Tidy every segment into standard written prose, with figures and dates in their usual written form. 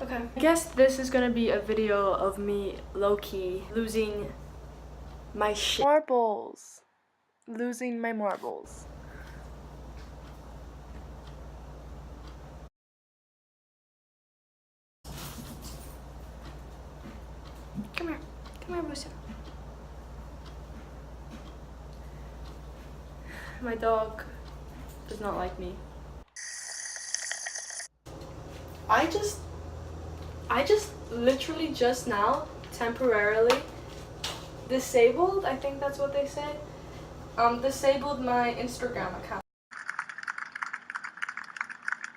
Okay. I guess this is gonna be a video of me low-key losing my shit. Marbles. Losing my marbles. Come here. Come here, Busa. My dog does not like me. I just literally just now temporarily disabled, I think that's what they say, disabled my Instagram account.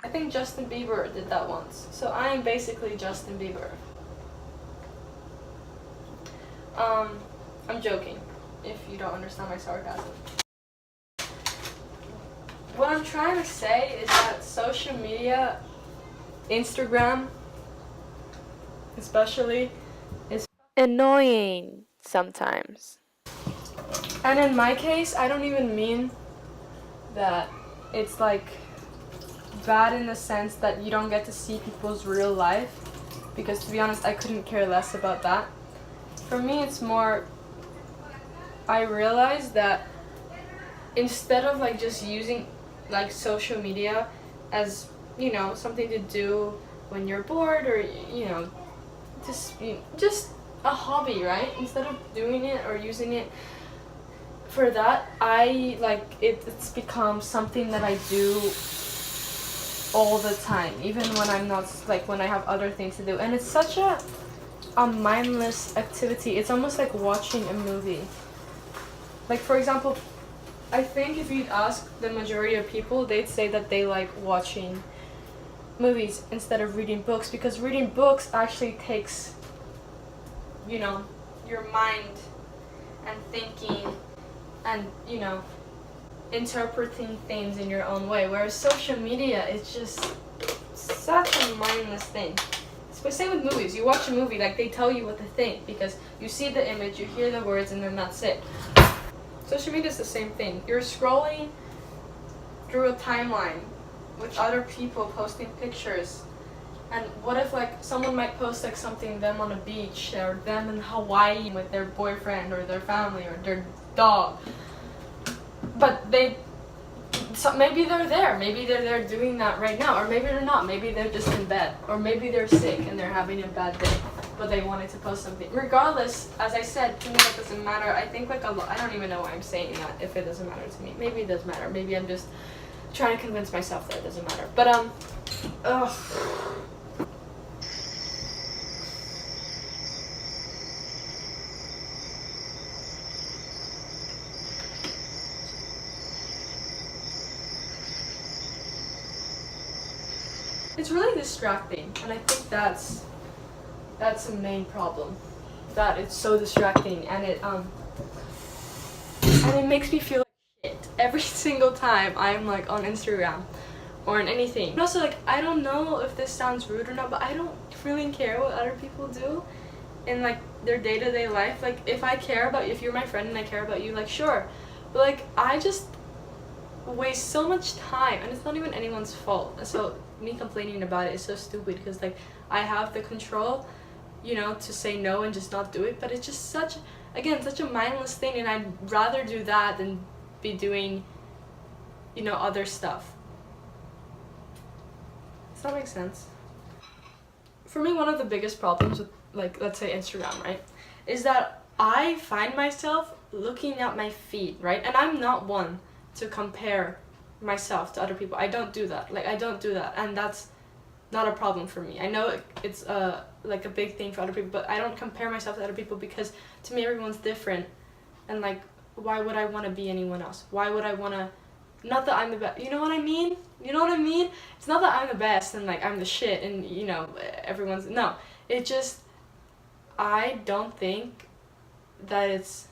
I think Justin Bieber did that once, so I am basically Justin Bieber. I'm joking, if you don't understand my sarcasm. What I'm trying to say is that social media, Instagram especially, is annoying sometimes. And in my case, I don't even mean that it's like bad in the sense that you don't get to see people's real life, because to be honest, I couldn't care less about that. For me, it's more, I realized that instead of like just using like social media as, you know, something to do when you're bored, or, you know, just a hobby, right? Instead of doing it or using it for that, I like it's become something that I do all the time, even when I'm not, like when I have other things to do. And it's such a mindless activity. It's almost like watching a movie. Like, for example, I think if you'd ask the majority of people, they'd say that they like watching movies instead of reading books, because reading books actually takes, you know, your mind and thinking and, you know, interpreting things in your own way, whereas social media is just such a mindless thing. It's the same with movies. You watch a movie, like they tell you what to think because you see the image, you hear the words, and then that's it. Social media is the same thing. You're scrolling through a timeline with other people posting pictures, and what if like someone might post like something them on a beach, or them in Hawaii with their boyfriend or their family or their dog, but maybe they're there, maybe they're there doing that right now, or maybe they're not, maybe they're just in bed, or maybe they're sick and they're having a bad day, but they wanted to post something. Regardless, as I said, to me it doesn't matter. I think like I don't even know why I'm saying that if it doesn't matter to me. Maybe it does matter. Maybe I'm just trying to convince myself that it doesn't matter. But ugh. It's really distracting, and I think that's the main problem. That it's so distracting, and it makes me feel like shit every single time I'm like on Instagram or on anything. And also, like, I don't know if this sounds rude or not, but I don't really care what other people do in like their day-to-day life. Like, if I care about you, if you're my friend and I care about you, like, sure, but like I just waste so much time, and it's not even anyone's fault. So me complaining about it is so stupid, because like I have the control, you know, to say no and just not do it, but it's just such a mindless thing, and I'd rather do that than be doing, you know, other stuff. Does that make sense? For me, one of the biggest problems with, like, let's say Instagram, right, is that I find myself looking at my feed, right, and I'm not one to compare myself to other people. I don't do that. Like, I don't do that, and that's not a problem for me. I know it's like a big thing for other people, but I don't compare myself to other people, because to me everyone's different, and like, why would I want to be anyone else? Why would I want to, not that I'm the best, you know what I mean? You know what I mean? It's not that I'm the best and like I'm the shit and, you know, everyone's, no. It just, I don't think that it's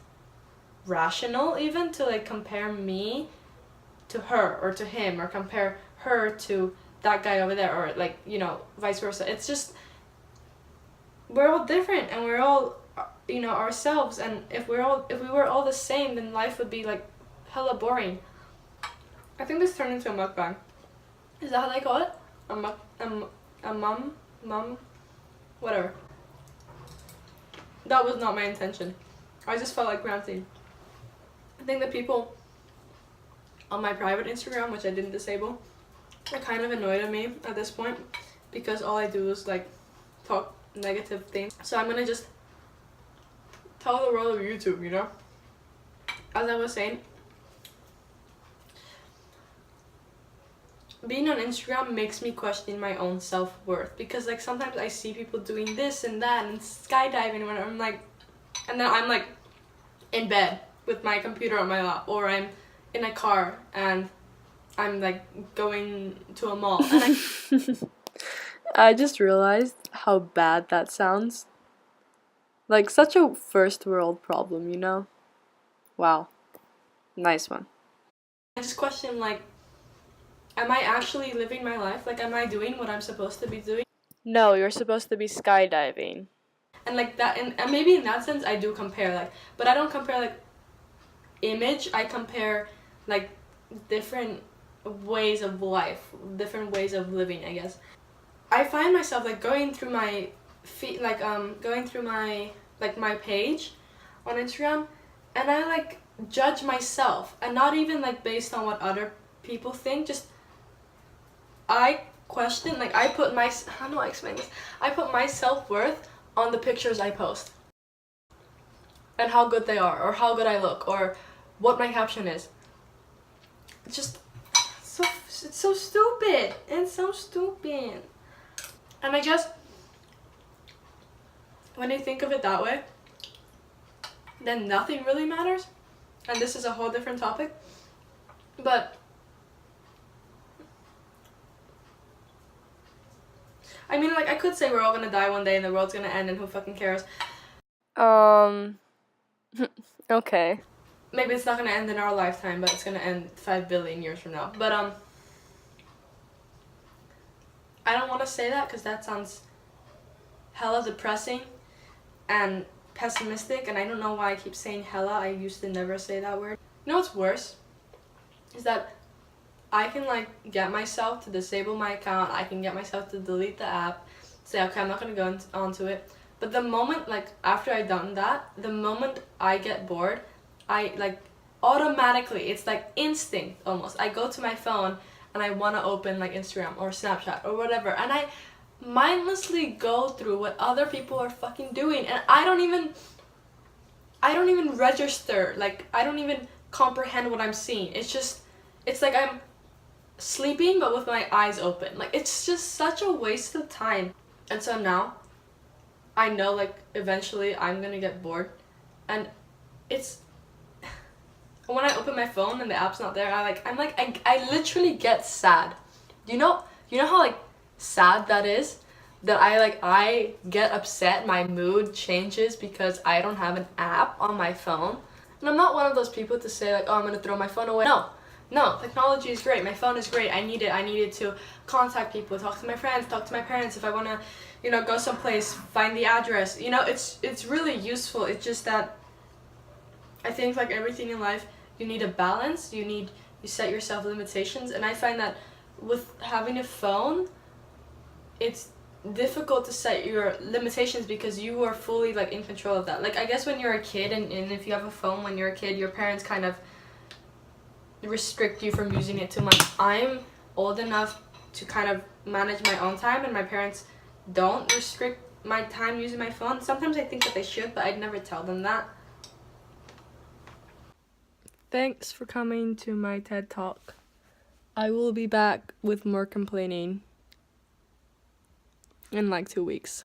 rational even to like compare me to her or to him, or compare her to that guy over there, or like, you know, vice versa. It's just, we're all different, and we're all, you know, ourselves, and if we were all the same, then life would be like hella boring. I think this turned into a mukbang. Is that how they call it? A mum? whatever. That was not my intention. I just felt like ranting. I think the people on my private Instagram, which I didn't disable, are kind of annoyed at me at this point because all I do is like talk negative things. So I'm gonna just tell the world of YouTube, you know? As I was saying, being on Instagram makes me question my own self-worth because like sometimes I see people doing this and that and skydiving and I'm like, and then I'm like in bed with my computer on my lap, or I'm in a car and I'm like going to a mall and I just realized how bad that sounds. Like such a first world problem, you know? Wow. Nice one. I just question like, am I actually living my life? Like, am I doing what I'm supposed to be doing? No, you're supposed to be skydiving. And like that, and maybe in that sense I do compare, like, but I don't compare like image, I compare like different ways of life, different ways of living, I guess. I find myself like going through my feed, like going through my my page on Instagram, and I like judge myself, and not even like based on what other people think, just I question, like I put my, how do I explain this? I put my self-worth on the pictures I post. And how good they are, or how good I look, or what my caption is. It's just it's so stupid. It's so stupid. And I guess when you think of it that way, then nothing really matters. And this is a whole different topic. But I mean, like, I could say we're all gonna die one day and the world's gonna end and who fucking cares. Okay. Maybe it's not gonna end in our lifetime, but it's gonna end 5 billion years from now. But I don't want to say that because that sounds hella depressing and pessimistic, and I don't know why I keep saying hella. I used to never say that word. You know what's worse? Is that I can like get myself to disable my account, I can get myself to delete the app, say okay, I'm not gonna go onto it. But the moment, like after I've done that, the moment I get bored, I like automatically, it's like instinct almost, I go to my phone and I want to open like Instagram or Snapchat or whatever, and I mindlessly go through what other people are fucking doing, and I don't even register, like I don't even comprehend what I'm seeing. It's like I'm sleeping but with my eyes open. Like it's just such a waste of time. And so now I know like eventually I'm gonna get bored, and it's when I open my phone and the app's not there, I literally get sad. You know how like sad that is? That I get upset, my mood changes because I don't have an app on my phone. And I'm not one of those people to say like, oh, I'm gonna throw my phone away. No, technology is great, my phone is great, I need it to contact people, talk to my friends, talk to my parents if I wanna, go someplace, find the address. It's really useful. It's just that I think like everything in life, you need a balance, you set yourself limitations, and I find that with having a phone, it's difficult to set your limitations because you are fully like in control of that. Like I guess when you're a kid and if you have a phone when you're a kid, your parents kind of restrict you from using it too much. I'm old enough to kind of manage my own time, and my parents don't restrict my time using my phone. Sometimes I think that they should, but I'd never tell them that. Thanks for coming to my TED Talk. I will be back with more complaining in like 2 weeks.